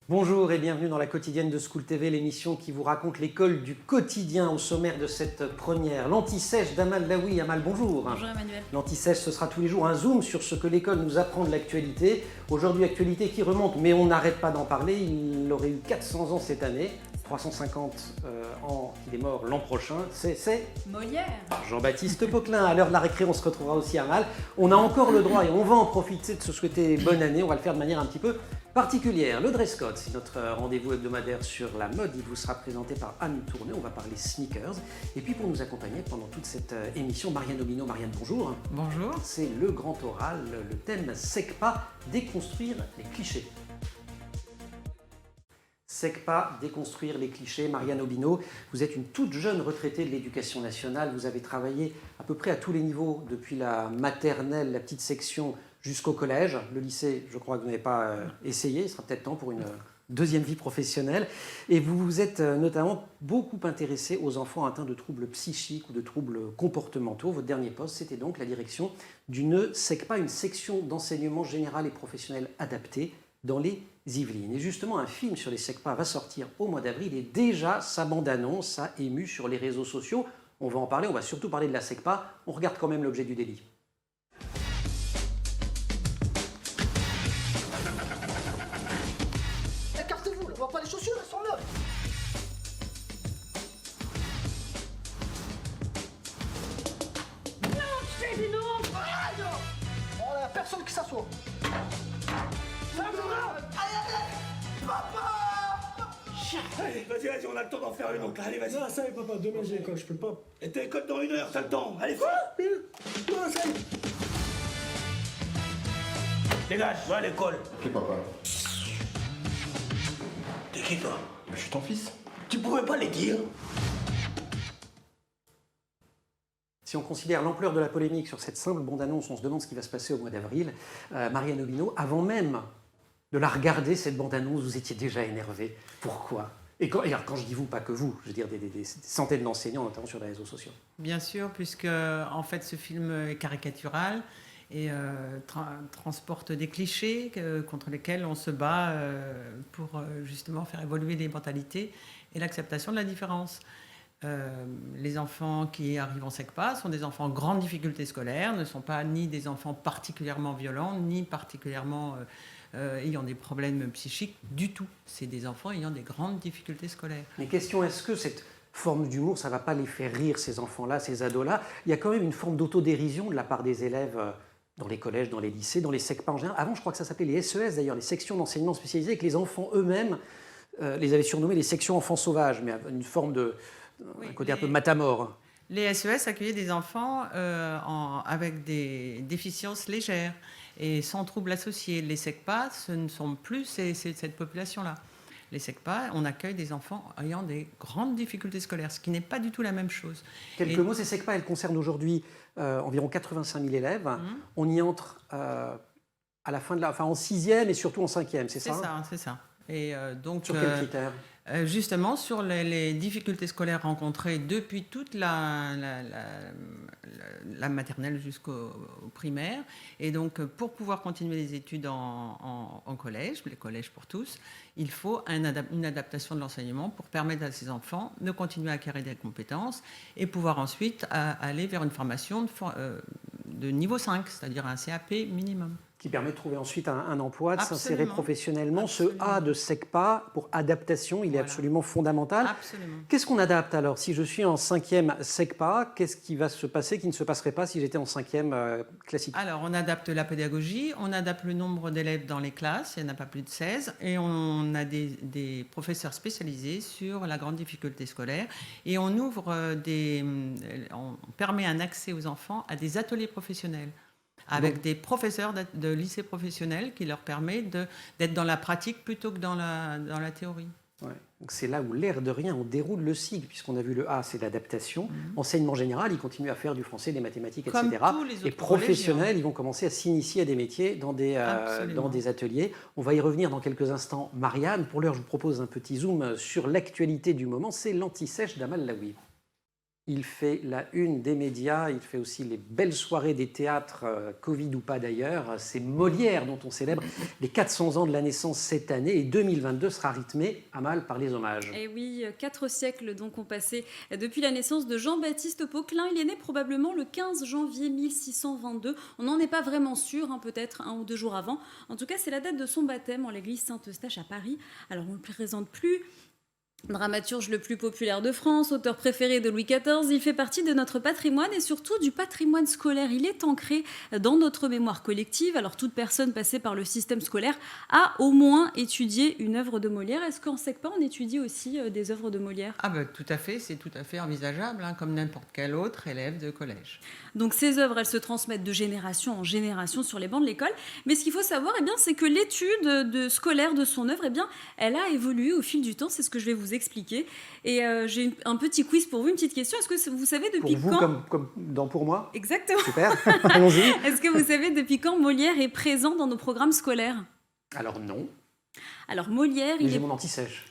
Bonjour et bienvenue dans la quotidienne de School TV, l'émission qui vous raconte l'école du quotidien. Au sommaire de cette première, l'anti-sèche d'Amal Daoui. Amal, bonjour. Bonjour Emmanuel. L'anti-sèche, ce sera tous les jours un zoom sur ce que l'école nous apprend de l'actualité. Aujourd'hui, actualité qui remonte, mais on n'arrête pas d'en parler. Il aurait eu 400 ans cette année, 350 ans qu'il est mort l'an prochain. C'est Molière. Jean-Baptiste Poquelin. À l'heure de la récré, on se retrouvera aussi à Amal. On a encore le droit et on va en profiter de se souhaiter bonne année. On va le faire de manière un petit peu particulière. Le dress code, c'est notre rendez-vous hebdomadaire sur la mode. Il vous sera présenté par Anne Tourné. On va parler sneakers. Et puis pour nous accompagner pendant toute cette émission, Marianne Obino. Marianne, bonjour. Bonjour. C'est le grand oral. Le thème SECPA, déconstruire les clichés. SECPA, déconstruire les clichés. Marianne Obino, vous êtes une toute jeune retraitée de l'éducation nationale. Vous avez travaillé à peu près à tous les niveaux, depuis la maternelle, la petite section, jusqu'au collège. Le lycée, je crois que vous n'avez pas essayé. Il sera peut-être temps pour une deuxième vie professionnelle. Et vous vous êtes notamment beaucoup intéressé aux enfants atteints de troubles psychiques ou de troubles comportementaux. Votre dernier poste, c'était donc la direction d'une SECPA, une section d'enseignement général et professionnel adapté dans les Yvelines. Et justement, un film sur les SECPA va sortir au mois d'avril et déjà sa bande-annonce a ému sur les réseaux sociaux. On va en parler, on va surtout parler de la SECPA. On regarde quand même l'objet du délit. Écartez-vous, on voit pas les chaussures, elles sont là. Non, c'est des noms. Voilà, personne qui s'assoit. Allez, vas-y, on a le temps d'en faire une autre. Allez, vas-y. Non, ça y est, papa, demain j'ai l'école, je peux pas. Et t'es école dans 1 heure, t'as le temps. Allez, fais. Non, ça y est. Dégage, va à l'école. Ok, papa. T'es qui, toi? Je suis ton fils. Tu pouvais pas les dire? Si on considère l'ampleur de la polémique sur cette simple bande-annonce, on se demande ce qui va se passer au mois d'avril. Marianne Obino, avant même de la regarder, cette bande-annonce, vous étiez déjà énervée. Pourquoi ? Alors, quand je dis vous, pas que vous, je veux dire des centaines d'enseignants, notamment sur les réseaux sociaux. Bien sûr, puisque en fait ce film est caricatural et transporte des clichés contre lesquels on se bat pour justement faire évoluer les mentalités et l'acceptation de la différence. Les enfants qui arrivent en SECPA sont des enfants en grande difficulté scolaire, ne sont pas ni des enfants particulièrement violents, ni particulièrement ayant des problèmes psychiques du tout. C'est des enfants ayant des grandes difficultés scolaires. Mais question, est-ce que cette forme d'humour, ça ne va pas les faire rire, ces enfants-là, ces ados-là ? Il y a quand même une forme d'autodérision de la part des élèves dans les collèges, dans les lycées, dans les SECPA en général. Avant, je crois que ça s'appelait les SES d'ailleurs, les sections d'enseignement spécialisé, et que les enfants eux-mêmes les avaient surnommés les sections enfants sauvages, mais une forme de... Oui, un côté un peu matamore. Les SES accueillaient des enfants avec des déficiences légères et sans troubles associés. Les SECPA, ce ne sont plus cette population-là. Les SECPA, on accueille des enfants ayant des grandes difficultés scolaires, ce qui n'est pas du tout la même chose. Quelques mots, ces SECPA, elles concernent aujourd'hui environ 85 000 élèves. On y entre à la fin de en 6e et surtout en 5e, c'est ça ? C'est ça. Et donc, sur quels critères ? Justement, sur les difficultés scolaires rencontrées depuis toute la maternelle jusqu'au primaire. Et donc, pour pouvoir continuer les études en collège, les collèges pour tous, il faut une adaptation de l'enseignement pour permettre à ces enfants de continuer à acquérir des compétences et pouvoir ensuite aller vers une formation de niveau 5, c'est-à-dire un CAP minimum. Qui permet de trouver ensuite un emploi, de s'insérer Absolument. professionnellement. Absolument. Ce A de SECPA, pour adaptation, il est absolument fondamental. Absolument. Qu'est-ce qu'on adapte alors ? Si je suis en 5e SECPA, qu'est-ce qui va se passer qui ne se passerait pas si j'étais en 5e classique ? Alors, on adapte la pédagogie, on adapte le nombre d'élèves dans les classes, il n'y en a pas plus de 16, et on a des professeurs spécialisés sur la grande difficulté scolaire, et on permet un accès aux enfants à des ateliers professionnels, avec des professeurs de lycée professionnels qui leur permet d'être dans la pratique plutôt que dans la théorie. Ouais. Donc c'est là où, l'air de rien, on déroule le cycle, puisqu'on a vu le A, c'est l'adaptation. Enseignement général, ils continuent à faire du français, des mathématiques, Comme etc. tous les autres Et professionnels, collégiens. ils vont commencer à s'initier à des métiers dans des ateliers. On va y revenir dans quelques instants. Marianne, pour l'heure, je vous propose un petit zoom sur l'actualité du moment. C'est l'anti-sèche d'Amal Daoui. Il fait la une des médias, il fait aussi les belles soirées des théâtres, Covid ou pas d'ailleurs. C'est Molière dont on célèbre les 400 ans de la naissance cette année et 2022 sera rythmé à mal par les hommages. Et oui, 4 siècles donc ont passé depuis la naissance de Jean-Baptiste Poquelin. Il est né probablement le 15 janvier 1622. On n'en est pas vraiment sûr, hein, peut-être 1 ou 2 jours avant. En tout cas, c'est la date de son baptême en l'église Saint-Eustache à Paris. Alors, on ne le présente plus. Dramaturge le plus populaire de France, auteur préféré de Louis XIV, il fait partie de notre patrimoine et surtout du patrimoine scolaire. Il est ancré dans notre mémoire collective. Alors toute personne passée par le système scolaire a au moins étudié une œuvre de Molière. Est-ce qu'en SECPA, on étudie aussi des œuvres de Molière ? Ah ben tout à fait, c'est tout à fait envisageable, hein, comme n'importe quel autre élève de collège. Donc ces œuvres, elles se transmettent de génération en génération sur les bancs de l'école. Mais ce qu'il faut savoir, c'est que l'étude scolaire de son œuvre, elle a évolué au fil du temps. C'est ce que je vais vous expliquer. Et j'ai un petit quiz pour vous, une petite question. Est-ce que vous savez depuis pour vous, quand... comme dans Pour moi. Exactement. Super, allons-y. Est-ce que vous savez depuis quand Molière est présent dans nos programmes scolaires ? Alors non, Alors Molière, mais j'ai mon anti-sèche.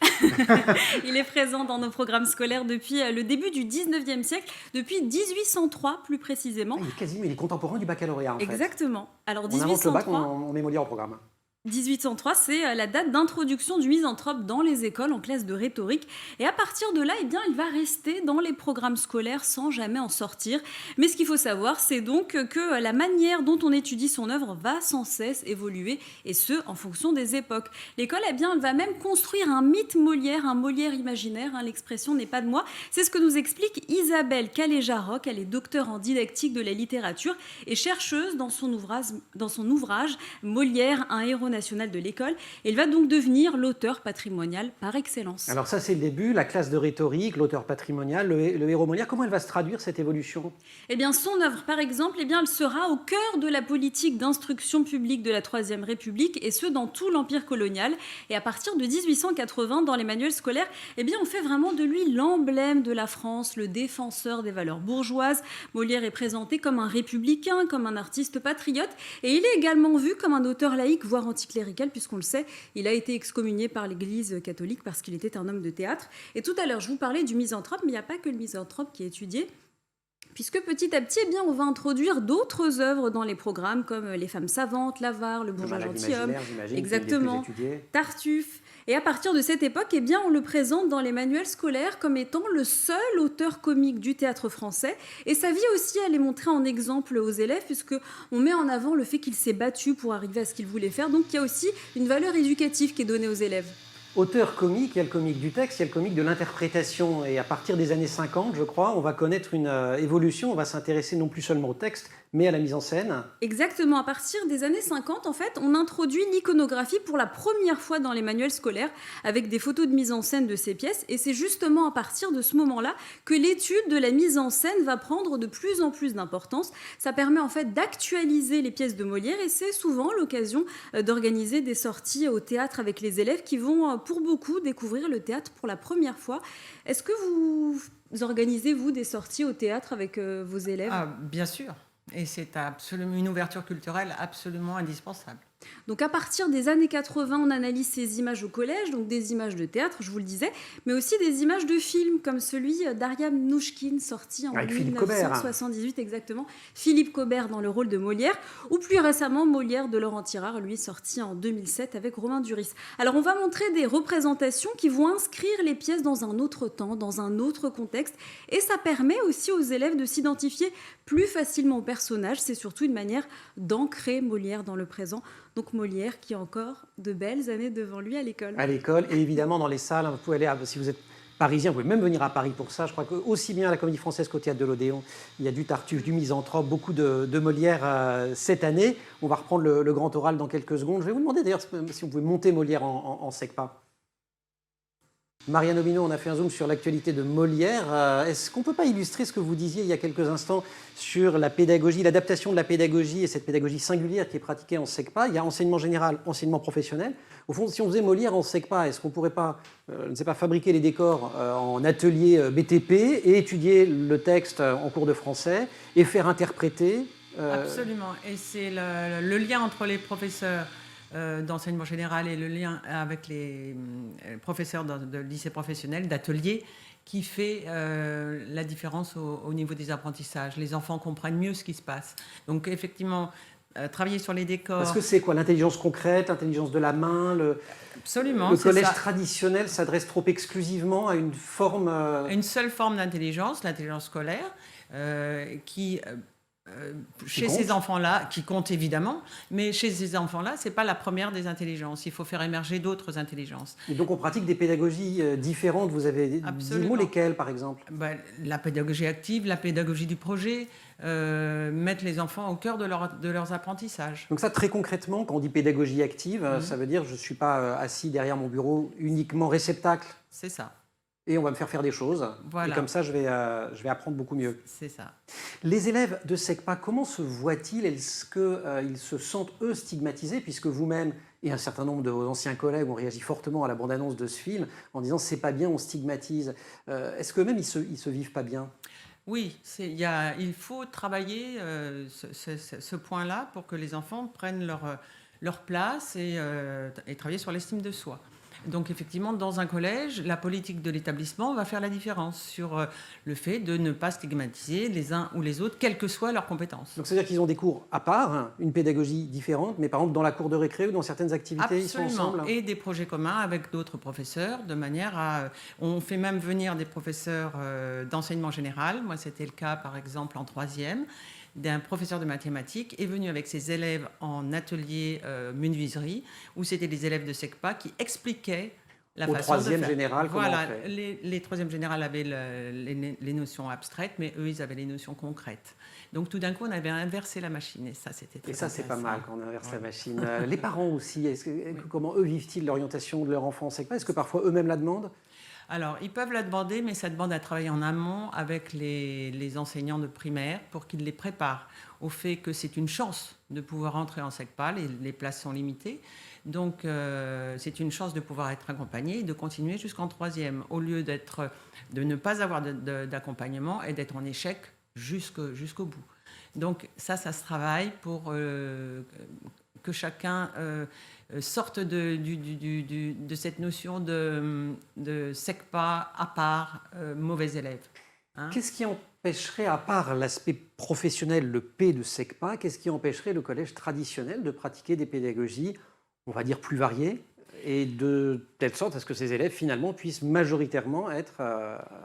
il est présent dans nos programmes scolaires depuis le début du 19e siècle, depuis 1803 plus précisément. Il est contemporain du baccalauréat en fait. Exactement. Alors On invente le bac, 1803... on met Molière au programme. 1803, c'est la date d'introduction du misanthrope dans les écoles en classe de rhétorique. Et à partir de là, il va rester dans les programmes scolaires sans jamais en sortir. Mais ce qu'il faut savoir, c'est donc que la manière dont on étudie son œuvre va sans cesse évoluer, et ce, en fonction des époques. L'école, elle va même construire un mythe Molière, un Molière imaginaire. L'expression n'est pas de moi. C'est ce que nous explique Isabelle Calais-Jarroc. Elle est docteure en didactique de la littérature et chercheuse dans son ouvrage Molière, un héros national de l'école. Et il va donc devenir l'auteur patrimonial par excellence. Alors ça, c'est le début, la classe de rhétorique, l'auteur patrimonial, le héros Molière. Comment elle va se traduire, cette évolution ? Eh bien, son œuvre, par exemple, elle sera au cœur de la politique d'instruction publique de la Troisième République, et ce, dans tout l'Empire colonial. Et à partir de 1880, dans les manuels scolaires, on fait vraiment de lui l'emblème de la France, le défenseur des valeurs bourgeoises. Molière est présenté comme un républicain, comme un artiste patriote, et il est également vu comme un auteur laïque, voire anticlérical, puisqu'on le sait, il a été excommunié par l'Église catholique parce qu'il était un homme de théâtre. Et tout à l'heure, je vous parlais du misanthrope, mais il n'y a pas que le misanthrope qui est étudié, puisque petit à petit, on va introduire d'autres œuvres dans les programmes, comme Les femmes savantes, L'Avare, Le bourgeois gentilhomme, exactement, Tartuffe. Et à partir de cette époque, on le présente dans les manuels scolaires comme étant le seul auteur comique du théâtre français. Et sa vie aussi, elle est montrée en exemple aux élèves, puisqu'on met en avant le fait qu'il s'est battu pour arriver à ce qu'il voulait faire. Donc il y a aussi une valeur éducative qui est donnée aux élèves. Auteur comique, il y a le comique du texte, il y a le comique de l'interprétation. Et à partir des années 50, je crois, on va connaître une évolution. On va s'intéresser non plus seulement au texte, mais à la mise en scène. Exactement. À partir des années 50, en fait, on introduit l'iconographie pour la première fois dans les manuels scolaires, avec des photos de mise en scène de ces pièces. Et c'est justement à partir de ce moment-là que l'étude de la mise en scène va prendre de plus en plus d'importance. Ça permet en fait d'actualiser les pièces de Molière, et c'est souvent l'occasion d'organiser des sorties au théâtre avec les élèves qui vont, pour beaucoup, découvrir le théâtre pour la première fois. Est-ce que vous organisez, vous, des sorties au théâtre avec vos élèves ? Ah, bien sûr. Et c'est absolument une ouverture culturelle absolument indispensable. Donc à partir des années 80, on analyse ces images au collège, donc des images de théâtre, je vous le disais, mais aussi des images de films, comme celui d'Ariam Mnouchkine, sorti en 1978 exactement. Philippe Cobert dans le rôle de Molière, ou plus récemment Molière de Laurent Tirard, lui sorti en 2007 avec Romain Duris. Alors on va montrer des représentations qui vont inscrire les pièces dans un autre temps, dans un autre contexte, et ça permet aussi aux élèves de s'identifier plus facilement aux personnages. C'est surtout une manière d'ancrer Molière dans le présent. Donc Molière qui a encore de belles années devant lui à l'école. À l'école et évidemment dans les salles. Vous pouvez aller, si vous êtes parisien, vous pouvez même venir à Paris pour ça. Je crois que aussi bien à la Comédie Française qu'au Théâtre de l'Odéon, il y a du Tartuffe, du Misanthrope, beaucoup de Molière cette année. On va reprendre le grand oral dans quelques secondes. Je vais vous demander d'ailleurs si vous pouvez monter Molière en SECPA. Marianne Aubineau, on a fait un zoom sur l'actualité de Molière. Est-ce qu'on ne peut pas illustrer ce que vous disiez il y a quelques instants sur la pédagogie, l'adaptation de la pédagogie et cette pédagogie singulière qui est pratiquée en SECPA ? Il y a enseignement général, enseignement professionnel. Au fond, si on faisait Molière en SECPA, est-ce qu'on ne pourrait pas, fabriquer les décors en atelier BTP et étudier le texte en cours de français et faire interpréter Absolument. Et c'est le lien entre les professeurs d'enseignement général et le lien avec les professeurs de lycée professionnel, d'atelier, qui fait la différence au niveau des apprentissages. Les enfants comprennent mieux ce qui se passe. Donc effectivement, travailler sur les décors... Parce que c'est quoi l'intelligence concrète, l'intelligence de la main, Absolument, le c'est collège ça. traditionnel s'adresse trop exclusivement à une forme... Une seule forme d'intelligence, l'intelligence scolaire, qui... chez compte. ces enfants-là, qui compte évidemment, mais chez ces enfants-là, ce n'est pas la première des intelligences. Il faut faire émerger d'autres intelligences. Et donc on pratique des pédagogies différentes. Vous avez dit Absolument. lesquelles, par exemple? La pédagogie active, la pédagogie du projet, mettre les enfants au cœur de leurs apprentissages. Donc ça, très concrètement, quand on dit pédagogie active, ça veut dire je ne suis pas assis derrière mon bureau uniquement réceptacle C'est ça. et on va me faire des choses. Voilà. Et comme ça, je vais apprendre beaucoup mieux. C'est ça. Les élèves de SECPA, comment se voient-ils? Est-ce qu'ils se sentent, eux, stigmatisés, puisque vous-même et un certain nombre de vos anciens collègues ont réagi fortement à la bande-annonce de ce film en disant « c'est pas bien, on stigmatise ». Est-ce qu'eux-mêmes, ils se vivent pas bien? Oui, il faut travailler ce point-là pour que les enfants prennent leur place et travailler sur l'estime de soi. Donc effectivement, dans un collège, la politique de l'établissement va faire la différence sur le fait de ne pas stigmatiser les uns ou les autres, quelles que soient leurs compétences. Donc c'est-à-dire qu'ils ont des cours à part, hein, une pédagogie différente, mais par exemple dans la cour de récré ou dans certaines activités, Absolument. ils sont ensemble. Et des projets communs avec d'autres professeurs, de manière à... On fait même venir des professeurs d'enseignement général. Moi, c'était le cas, par exemple, en 3e, d'un professeur de mathématiques est venu avec ses élèves en atelier menuiserie, où c'était des élèves de SECPA qui expliquaient la façon de faire. 3e général, comment voilà, on fait. les 3e général avaient les notions abstraites, mais eux, ils avaient les notions concrètes. Donc tout d'un coup, on avait inversé la machine, et ça, c'était très intéressant. Et ça, c'est pas mal quand on inverse la machine. Les parents aussi, comment eux vivent-ils l'orientation de leur enfant en SECPA? Est-ce que parfois eux-mêmes la demandent? Alors, ils peuvent la demander, mais ça demande à travailler en amont avec les enseignants de primaire pour qu'ils les préparent au fait que c'est une chance de pouvoir entrer en SECPA, les places sont limitées. Donc, c'est une chance de pouvoir être accompagné et de continuer jusqu'en 3e, au lieu de ne pas avoir d'accompagnement et d'être en échec jusqu'au bout. Donc, ça se travaille pour que chacun... sorte de cette notion de SECPA à part, mauvais élève. Hein. Qu'est-ce qui empêcherait, à part l'aspect professionnel, le P de SECPA, qu'est-ce qui empêcherait le collège traditionnel de pratiquer des pédagogies, on va dire, plus variées, et de telle sorte à ce que ces élèves, finalement, puissent majoritairement être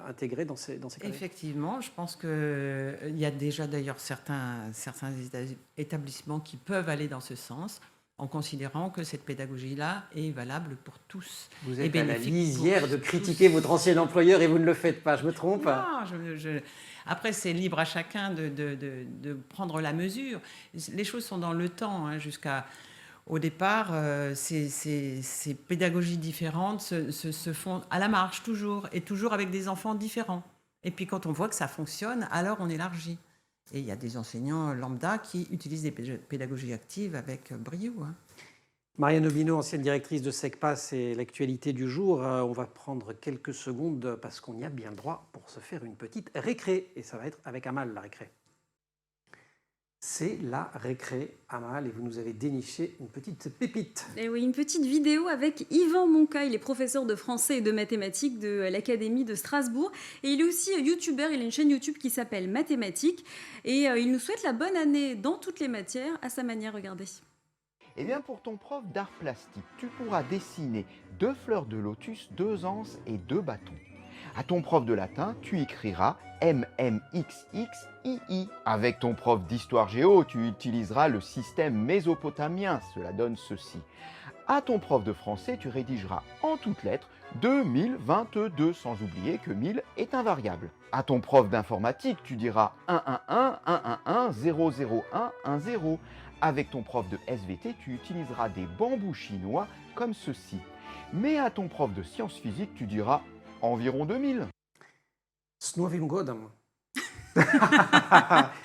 intégrés dans ces collèges? Effectivement, je pense qu'il y a déjà d'ailleurs certains établissements qui peuvent aller dans ce sens, en considérant que cette pédagogie-là est valable pour tous. Vous et êtes à la bénéfique lisière pour de critiquer votre ancien employeur et vous ne le faites pas, je me trompe? Non, après, c'est libre à chacun de prendre la mesure. Les choses sont dans le temps, hein, au départ, ces pédagogies différentes se font à la marche toujours, et toujours avec des enfants différents. Et puis quand on voit que ça fonctionne, alors on élargit. Et il y a des enseignants lambda qui utilisent des pédagogies actives avec brio. Hein. Marianne Obino, ancienne directrice de SECPA, c'est l'actualité du jour. On va prendre quelques secondes parce qu'on y a bien le droit pour se faire une petite récré. Et ça va être avec Amal, la récré. C'est la récré, Amal, et vous nous avez déniché une petite pépite. Et oui, une petite vidéo avec Yvan Monca. Il est professeur de français et de mathématiques de l'Académie de Strasbourg. Et il est aussi youtubeur. Il a une chaîne YouTube qui s'appelle Mathématiques. Et il nous souhaite la bonne année dans toutes les matières, à sa manière. Regardez. Eh bien, pour ton prof d'art plastique, tu pourras dessiner 2 fleurs de lotus, 2 anses et 2 bâtons. À ton prof de latin, tu écriras MMXXII. Avec ton prof d'histoire géo, tu utiliseras le système mésopotamien, cela donne ceci. À ton prof de français, tu rédigeras en toutes lettres 2022, sans oublier que 1000 est un variable. À ton prof d'informatique, tu diras 111 111 001 10. Avec ton prof de SVT, tu utiliseras des bambous chinois comme ceci. Mais à ton prof de sciences physiques, tu diras environ 2000. S novim godom.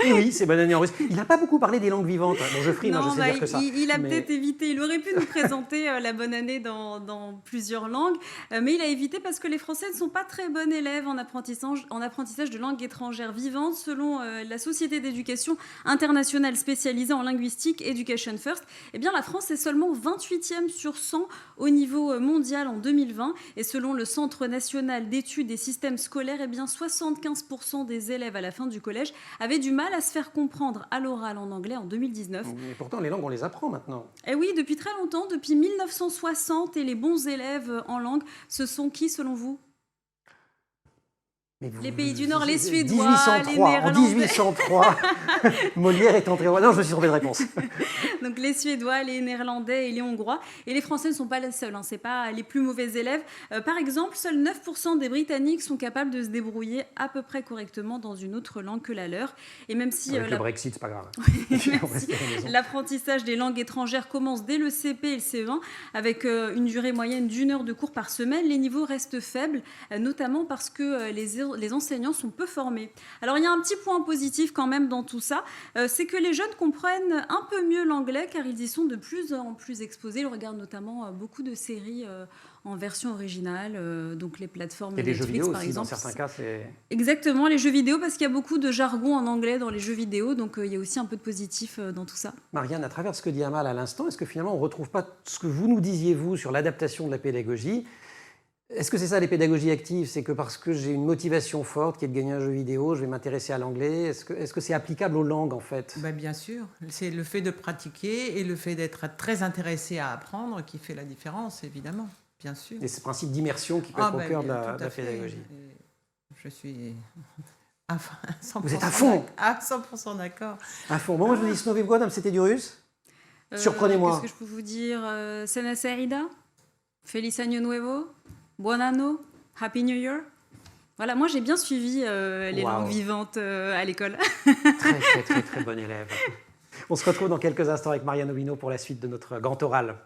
Et oui, c'est bonne année en russe. Il n'a pas beaucoup parlé des langues vivantes. Bon, je frime, Non, je sais dire que ça. il a Mais- peut-être évité. Il aurait pu nous présenter la bonne année dans plusieurs langues, mais il a évité parce que les Français ne sont pas très bons élèves en apprentissage de langues étrangères vivantes. Selon la Société d'éducation internationale spécialisée en linguistique Education First, eh bien, la France est seulement 28e sur 100 au niveau mondial en 2020. Et selon le Centre national d'études des systèmes scolaires, eh bien, 75% des élèves à la fin du collège avaient du mal à se faire comprendre à l'oral en anglais en 2019. Mais pourtant, les langues, on les apprend maintenant. Et oui, depuis très longtemps, depuis 1960, et les bons élèves en langue, ce sont qui selon vous? Mais Les pays du Nord, les Suédois, les 1803, en Néerlandais. 1803, Molière est entré au... Non, je me suis trompé de réponse. Donc les Suédois, les Néerlandais et les Hongrois. Et les Français ne sont pas les seuls, hein, ce n'est pas les plus mauvais élèves. Par exemple, seuls 9% des Britanniques sont capables de se débrouiller à peu près correctement dans une autre langue que la leur. Et même si Avec le Brexit, c'est pas grave. même On reste si à la maison. l'apprentissage des langues étrangères commence dès le CP et le CE1, avec une durée moyenne d'1 heure de cours par semaine, les niveaux restent faibles, notamment parce que les enseignants sont peu formés. Alors il y a un petit point positif quand même dans tout ça, c'est que les jeunes comprennent un peu mieux l'anglais car ils y sont de plus en plus exposés. Ils regardent notamment beaucoup de séries en version originale, donc les plateformes Et les jeux Netflix vidéo par aussi, dans exemple. certains cas, c'est... Exactement, les jeux vidéo, parce qu'il y a beaucoup de jargon en anglais dans les jeux vidéo, donc il y a aussi un peu de positif dans tout ça. Marianne, à travers ce que dit Amal à l'instant, est-ce que finalement on ne retrouve pas ce que vous nous disiez, vous, sur l'adaptation de la pédagogie? Est-ce que c'est ça les pédagogies actives? C'est que parce que j'ai une motivation forte qui est de gagner un jeu vidéo, je vais m'intéresser à l'anglais? Est-ce que c'est applicable aux langues en fait? Ben, bien sûr, c'est le fait de pratiquer et le fait d'être très intéressé à apprendre qui fait la différence, évidemment, bien sûr. Et ce principe d'immersion qui peut être au cœur de tout à la fait. pédagogie. Et je suis à 100% Vous êtes à fond. À 100% d'accord. À fond. Bon, moi je vous dis Snowy Godam, c'était du russe? Surprenez-moi. Qu'est-ce que je peux vous dire? Sena Serida, Feliz Año Nuevo, Buon Anno, Happy New Year. Voilà, moi j'ai bien suivi les Wow. langues vivantes à l'école. Très, très, très, très bon élève. On se retrouve dans quelques instants avec Marianne Obino pour la suite de notre grand oral.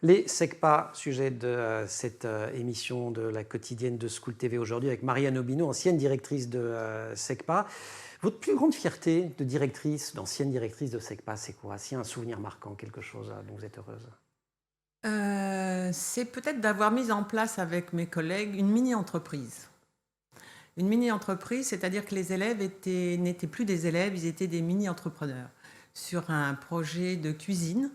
Les SECPA, sujet de cette émission de la quotidienne de School TV aujourd'hui avec Marianne Obino, ancienne directrice de SECPA. Votre plus grande fierté de directrice, d'ancienne directrice de SECPA, c'est quoi? S'il y a un souvenir marquant, quelque chose dont vous êtes heureuse? C'est peut-être d'avoir mis en place avec mes collègues une mini-entreprise. Une mini-entreprise, c'est-à-dire que les élèves n'étaient plus des élèves, ils étaient des mini-entrepreneurs sur un projet de cuisine,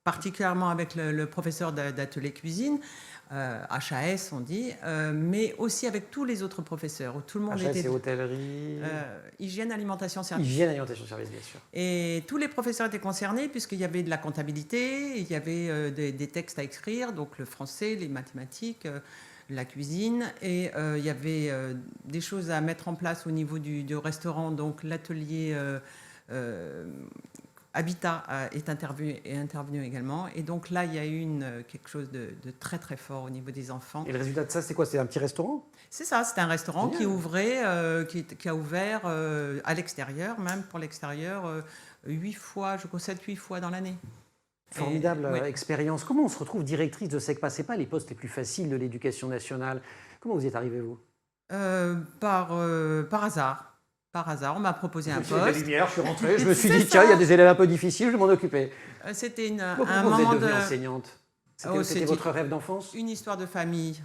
particulièrement avec le professeur d'atelier cuisine, HAS on dit, mais aussi avec tous les autres professeurs. Où tout le monde HAS, était c'est hôtellerie, hygiène, alimentation, service. hygiène, alimentation, service, bien sûr. Et tous les professeurs étaient concernés puisqu'il y avait de la comptabilité, il y avait des textes à écrire, donc le français, les mathématiques, la cuisine, et il y avait des choses à mettre en place au niveau du restaurant, donc l'atelier Habitat est intervenu également. Et donc là, il y a eu quelque chose de très très fort au niveau des enfants. Et le résultat de ça, c'est quoi? C'est un petit restaurant? C'est ça, c'était un restaurant Génial. qui ouvrait, qui a ouvert à l'extérieur, même pour l'extérieur, 8 fois, je crois 7-8 fois dans l'année. Formidable Oui. expérience. Comment on se retrouve directrice de SECPA? Ce n'est pas les postes les plus faciles de l'éducation nationale. Comment vous y êtes arrivé, vous? Par hasard. Par hasard, on m'a proposé un J'ai fait la poste. lumière, je suis rentrée, je me suis C'est dit, tiens, ça. il y a des élèves un peu difficiles, je vais m'en occuper. C'était Pourquoi un vous êtes moment devenue de... enseignante? Oh, C'était c'était votre rêve d'enfance? Une histoire de famille.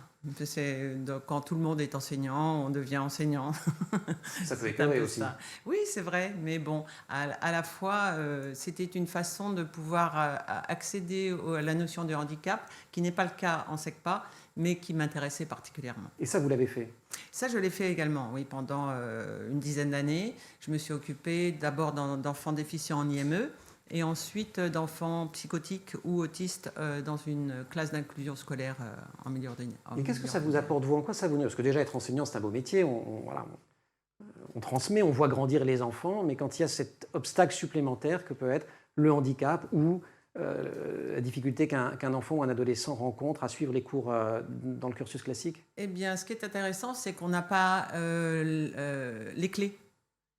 Quand tout le monde est enseignant, on devient enseignant. Ça peut C'est un éclairer peu aussi. ça. Oui, c'est vrai, mais bon, à la fois, c'était une façon de pouvoir accéder à la notion de handicap, qui n'est pas le cas en SECPA, mais qui m'intéressait particulièrement. Et ça, vous l'avez fait? Ça, je l'ai fait également, oui, pendant une dizaine d'années. Je me suis occupée d'abord d'enfants déficients en IME, et ensuite d'enfants psychotiques ou autistes dans une classe d'inclusion scolaire en milieu ordinaire. Et qu'est-ce que ça vous apporte, vous? En quoi ça vous... Parce que déjà, être enseignant, c'est un beau métier. On transmet, on voit grandir les enfants, mais quand il y a cet obstacle supplémentaire que peut être le handicap ou la difficulté qu'un enfant ou un adolescent rencontre à suivre les cours dans le cursus classique? Eh bien, ce qui est intéressant, c'est qu'on n'a pas les clés.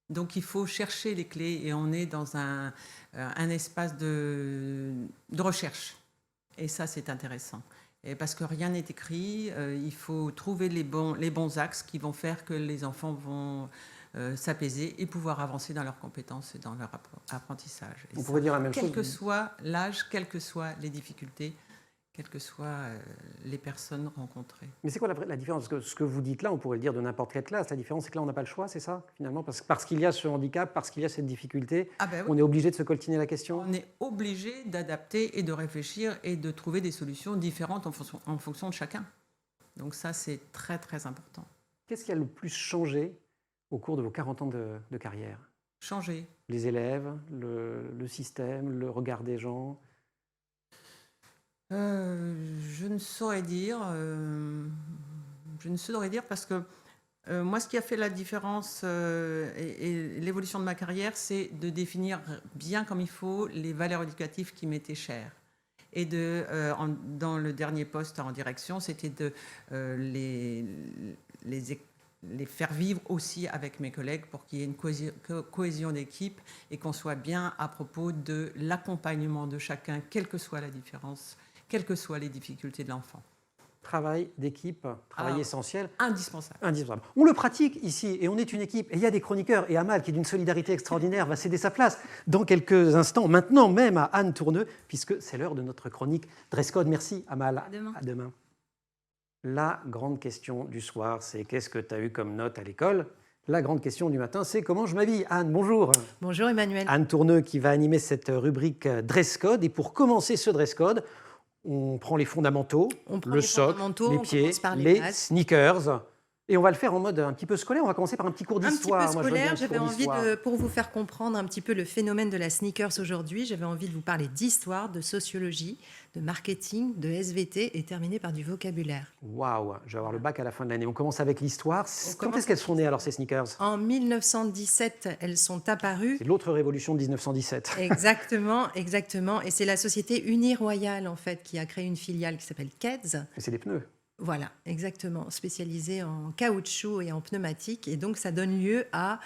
Donc, il faut chercher les clés et on est dans un espace de recherche. Et ça, c'est intéressant. Et parce que rien n'est écrit, il faut trouver les bons axes qui vont faire que les enfants vont s'apaiser et pouvoir avancer dans leurs compétences et dans leur apprentissage. Et On pourrait dire la même chose. Quel que soit l'âge, quelles que soient les difficultés, quelles que soient les personnes rencontrées. Mais c'est quoi la différence? Parce que ce que vous dites là, on pourrait le dire de n'importe quelle classe. La différence, c'est que là, on n'a pas le choix, c'est ça, finalement? Parce qu'il y a ce handicap, parce qu'il y a cette difficulté, Ah ben oui. on est obligé de se coltiner la question? On est obligé d'adapter et de réfléchir et de trouver des solutions différentes en fonction de chacun. Donc ça, c'est très, très important. Qu'est-ce qui a le plus changé au cours de vos 40 ans de carrière? Changer. Les élèves, le système, le regard des gens? Je ne saurais dire. Je ne saurais dire parce que moi, ce qui a fait la différence et l'évolution de ma carrière, c'est de définir bien comme il faut les valeurs éducatives qui m'étaient chères. Et dans le dernier poste en direction, c'était de les faire vivre aussi avec mes collègues pour qu'il y ait une cohésion d'équipe et qu'on soit bien à propos de l'accompagnement de chacun, quelle que soit la différence, quelles que soient les difficultés de l'enfant. Travail d'équipe, travail essentiel. Indispensable. Indispensable. On le pratique ici et on est une équipe. Et il y a des chroniqueurs. Et Amal, qui est d'une solidarité extraordinaire, va céder sa place dans quelques instants, maintenant même à Anne Tourneux, puisque c'est l'heure de notre chronique Dress Code. Merci Amal. À demain. À demain. La grande question du soir, c'est qu'est-ce que tu as eu comme note à l'école? La grande question du matin, c'est comment je m'habille. Anne, bonjour. Bonjour Emmanuel. Anne Tourneux qui va animer cette rubrique Dress Code. Et pour commencer ce Dress Code, on prend les fondamentaux, le socle, les pieds, les sneakers. Et on va le faire en mode un petit peu scolaire. On va commencer par un petit cours d'histoire. Un petit peu scolaire. J'avais envie pour vous faire comprendre un petit peu le phénomène de la sneakers aujourd'hui, j'avais envie de vous parler d'histoire, de sociologie, de marketing, de SVT et terminer par du vocabulaire. Waouh, je vais avoir le bac à la fin de l'année. On commence avec l'histoire. Quand est-ce qu'elles sont nées alors ces sneakers? En 1917, elles sont apparues. C'est l'autre révolution de 1917. Exactement, exactement. Et c'est la société Uniroyale en fait qui a créé une filiale qui s'appelle Keds. Mais c'est des pneus. Voilà, exactement, spécialisée en caoutchouc et en pneumatique. Et donc, ça donne lieu à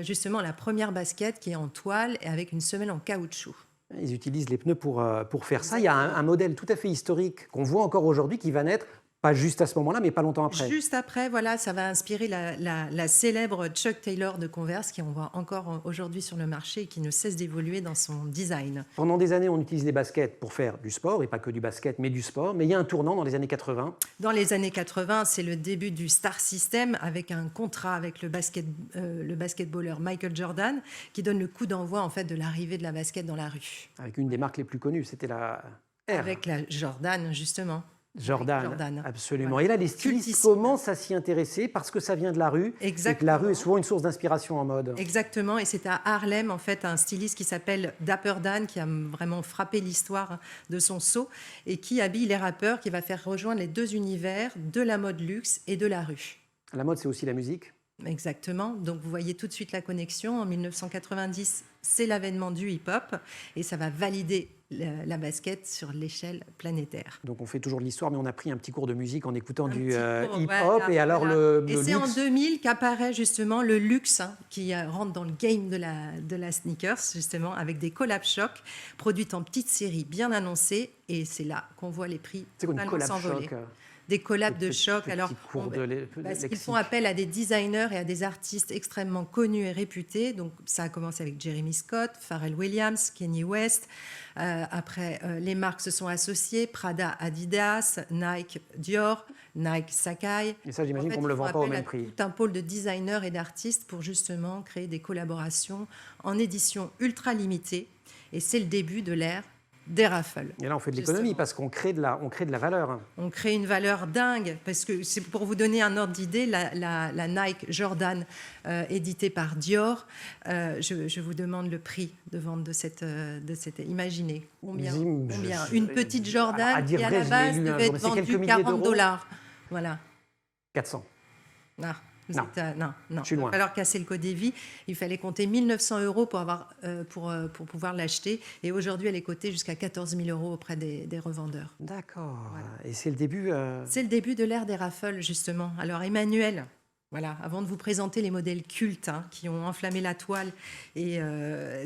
justement la première basket qui est en toile et avec une semelle en caoutchouc. Ils utilisent les pneus pour faire ça. Il y a un modèle tout à fait historique qu'on voit encore aujourd'hui qui va naître, pas juste à ce moment-là, mais pas longtemps après. Juste après, voilà, ça va inspirer la célèbre Chuck Taylor de Converse, qui on voit encore aujourd'hui sur le marché et qui ne cesse d'évoluer dans son design. Pendant des années, on utilise les baskets pour faire du sport, et pas que du basket, mais du sport. Mais il y a un tournant dans les années 80. Dans les années 80, c'est le début du Star System, avec un contrat avec le basketballeur Michael Jordan, qui donne le coup d'envoi en fait, de l'arrivée de la basket dans la rue. Avec une des marques les plus connues, c'était la Air. Avec la Jordan, justement. Jordan, absolument. Ouais. Et là, les stylistes commencent à s'y intéresser parce que ça vient de la rue. Exactement. Et que la rue est souvent une source d'inspiration en mode. Exactement. Et c'est à Harlem, en fait, un styliste qui s'appelle Dapper Dan, qui a vraiment frappé l'histoire de son saut et qui habille les rappeurs, qui va faire rejoindre les deux univers de la mode luxe et de la rue. La mode, c'est aussi la musique. Exactement. Donc, vous voyez tout de suite la connexion. En 1990, c'est l'avènement du hip-hop et ça va valider la basket sur l'échelle planétaire. Donc, on fait toujours de l'histoire, mais on a pris un petit cours de musique en écoutant du hip-hop. Voilà, et alors, voilà. le Et c'est luxe. en 2000 qu'apparaît justement le luxe qui rentre dans le game de la sneakers, justement, avec des collab shops produites en petites séries bien annoncées. Et c'est là qu'on voit les prix C'est quoi une collab s'envoler. choc? Des collabs de choc. Alors, parce ils font appel à des designers et à des artistes extrêmement connus et réputés. Donc, ça a commencé avec Jeremy Scott, Pharrell Williams, Kanye West. Après, les marques se sont associées. Prada, Adidas, Nike, Dior, Nike, Sacai. Et ça, j'imagine qu'on ne me le vend pas au même prix. Tout un pôle de designers et d'artistes pour justement créer des collaborations en édition ultra limitée. Et c'est le début de l'ère des raffles. Et là, on fait de l'économie parce qu'on crée de la valeur. On crée une valeur dingue parce que c'est pour vous donner un ordre d'idée, la Nike Jordan éditée par Dior, je vous demande le prix de vente de cette imaginez combien une petite Jordan qui à la base devait être vendue $40. Voilà. 400. Non. Non. Je suis loin. Il va falloir casser le code des vies. Il fallait compter 1 900 € pour pouvoir l'acheter. Et aujourd'hui, elle est cotée jusqu'à 14 000 € auprès des revendeurs. D'accord. Voilà. Et c'est le début. C'est le début de l'ère des raffles, justement. Alors, Emmanuel, Voilà, avant de vous présenter les modèles cultes qui ont enflammé la toile et,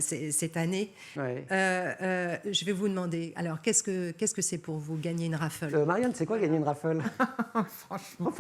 cette année, Ouais. je vais vous demander, alors qu'est-ce que c'est pour vous gagner une raffle? Marianne, c'est quoi gagner une raffle? Franchement,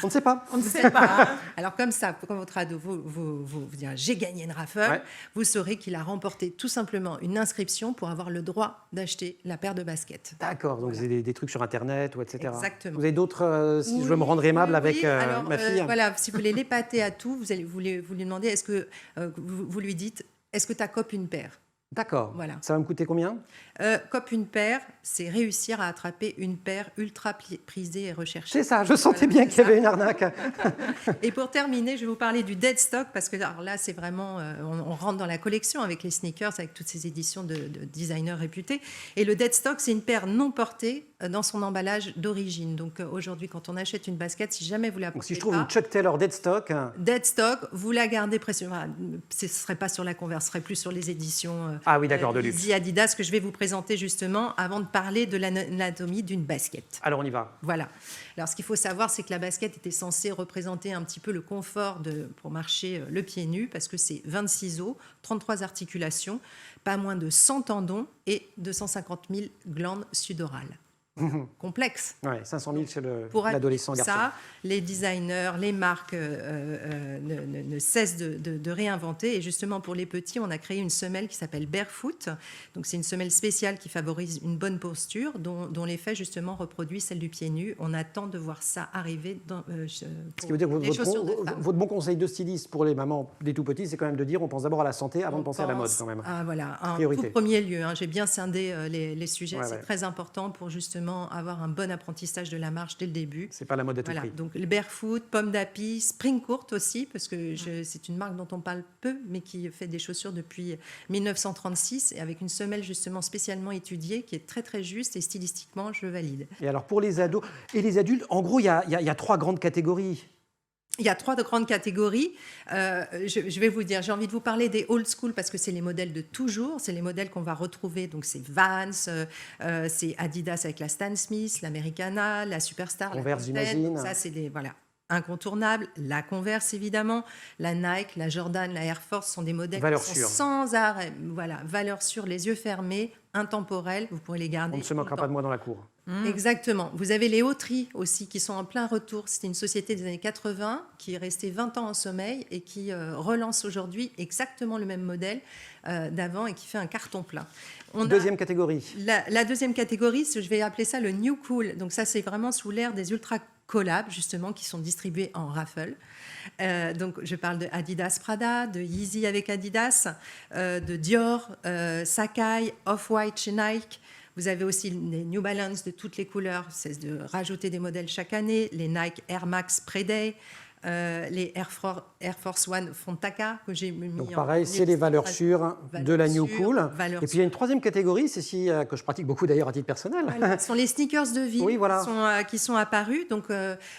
On ne sait pas. on ne sait pas. Hein. Alors comme ça, quand votre ado vous dire j'ai gagné une raffle, Ouais. vous saurez qu'il a remporté tout simplement une inscription pour avoir le droit d'acheter la paire de baskets. D'accord, donc Voilà. c'est des trucs sur Internet ou etc. Exactement. Vous avez d'autres, si je veux me Oui, rendre aimable oui, avec oui. Alors, ma fille? voilà, si vous voulez l'épater à tout, vous lui demandez, est-ce que vous lui dites, est-ce que ta cope une paire? D'accord. Voilà. Ça va me coûter combien? Cope une paire, c'est réussir à attraper une paire ultra prisée et recherchée. C'est ça, je sentais Voilà, bien c'est qu'il y avait ça. une arnaque. Et pour terminer, je vais vous parler du dead stock parce que alors là, c'est vraiment, on rentre dans la collection avec les sneakers, avec toutes ces éditions de designers réputés. Et le dead stock, c'est une paire non portée dans son emballage d'origine. Donc aujourd'hui, quand on achète une basket, si jamais vous la Donc portez si je trouve pas, une Chuck Taylor dead stock, dead stock, vous la gardez précieusement. Ce ne serait pas sur la Converse, ce serait plus sur les éditions ah oui d'accord, de luxe. Yeezy, Adidas que je vais vous présenter justement avant de parler de l'anatomie d'une basket. Alors on y va. Voilà. Alors ce qu'il faut savoir, c'est que la basket était censée représenter un petit peu le confort pour marcher le pied nu parce que c'est 26 os, 33 articulations, pas moins de 100 tendons et 250 000 glandes sudorales. Complexe. Ouais, 500 000 chez Pour l'adolescent garçon. ça, les designers, les marques ne cessent de réinventer. Et justement, pour les petits, on a créé une semelle qui s'appelle Barefoot. Donc, c'est une semelle spéciale qui favorise une bonne posture, dont l'effet, justement, reproduit celle du pied nu. On attend de voir ça arriver dans Ce qui veut dire que les chaussures de femme. votre bon conseil de styliste pour les mamans des tout petits, c'est quand même de dire on pense d'abord à la santé avant de penser à la mode quand même. Ah, voilà, en Priorité. tout premier lieu. J'ai bien scindé les sujets. Ouais, c'est ouais. très important pour justement avoir un bon apprentissage de la marche dès le début. C'est pas la mode à tout Voilà, prix. donc le Barefoot, Pomme d'Api, Spring Court aussi, parce que c'est une marque dont on parle peu, mais qui fait des chaussures depuis 1936, et avec une semelle justement spécialement étudiée, qui est très très juste, et stylistiquement, je valide. Et alors pour les ados et les adultes, en gros, il y a 3 grandes catégories. Il y a 3 grandes catégories. Je vais vous dire, j'ai envie de vous parler des old school parce que c'est les modèles de toujours, c'est les modèles qu'on va retrouver. Donc c'est Vans, c'est Adidas avec la Stan Smith, l'Americana, la Superstar, Converse, la Content. j'imagine. Ça, c'est des incontournables. La Converse, évidemment, la Nike, la Jordan, la Air Force sont des modèles Valeur qui sont sûre. sans arrêt. Voilà, valeur sûre, les yeux fermés, intemporels. Vous pourrez les garder. On ne se moquera pas de moi dans la cour. Exactement. Vous avez les Autry aussi qui sont en plein retour. C'était une société des années 80 qui est restée 20 ans en sommeil et qui relance aujourd'hui exactement le même modèle d'avant et qui fait un carton plein. Deuxième catégorie. La deuxième catégorie, je vais appeler ça le New Cool. Donc ça, c'est vraiment sous l'ère des ultra collabs justement qui sont distribués en raffle. Donc je parle de Adidas Prada, de Yeezy avec Adidas, de Dior, Sacai, Off-White chez Nike. Vous avez aussi les New Balance de toutes les couleurs, c'est de rajouter des modèles chaque année, les Nike Air Max Pre-Day, les Air Force One Fontaka que j'ai mis Donc pareil, c'est les valeurs sûres de la New Cool. Et puis il y a une troisième catégorie, c'est que je pratique beaucoup d'ailleurs à titre personnel. Voilà, ce sont les sneakers de ville Oui, voilà. qui sont apparus, donc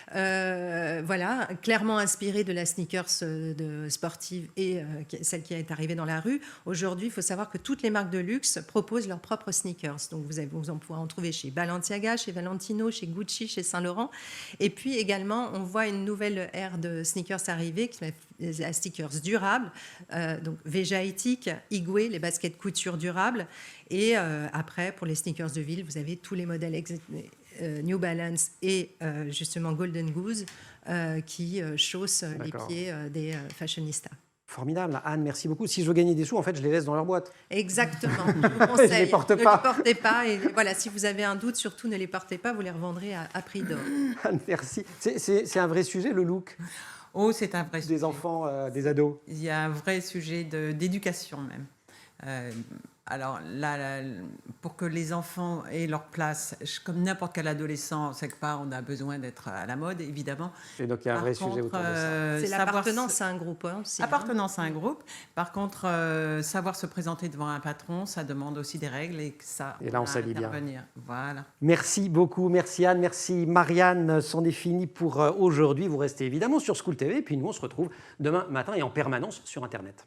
voilà, clairement inspirés de la sneakers sportive et celle qui est arrivée dans la rue. Aujourd'hui, il faut savoir que toutes les marques de luxe proposent leurs propres sneakers. Donc vous en pourrez en trouver chez Balenciaga, chez Valentino, chez Gucci, chez Saint-Laurent. Et puis également, on voit une nouvelle ère de sneakers arriver qui s'appelle la sneakers durable, donc Veja éthique, Igwe, les baskets couture durables. Et après, pour les sneakers de ville, vous avez tous les modèles New Balance et justement Golden Goose qui chaussent les D'accord. pieds des fashionistas. Formidable. Anne, merci beaucoup. Si je veux gagner des sous, en fait, je les laisse dans leur boîte. Exactement. Je vous conseille, Je les porte ne pas. les portez pas. Et voilà, si vous avez un doute, surtout ne les portez pas, vous les revendrez à prix d'or. Anne, merci. C'est un vrai sujet, le look Oh, c'est un vrai sujet. des enfants, des ados. Il y a un vrai sujet d'éducation même. Alors là, pour que les enfants aient leur place, comme n'importe quel adolescent, quelque part, on a besoin d'être à la mode, évidemment. Et donc, il y a un vrai sujet autour de ça. C'est savoir l'appartenance à un groupe. Aussi, Appartenance à un groupe. Par contre, savoir se présenter devant un patron, ça demande aussi des règles et que ça. Et là, on s'habille bien. intervenir. Voilà. Merci beaucoup, merci Anne, merci Marianne. C'en est fini pour aujourd'hui. Vous restez évidemment sur School TV. Et puis nous, on se retrouve demain matin et en permanence sur Internet.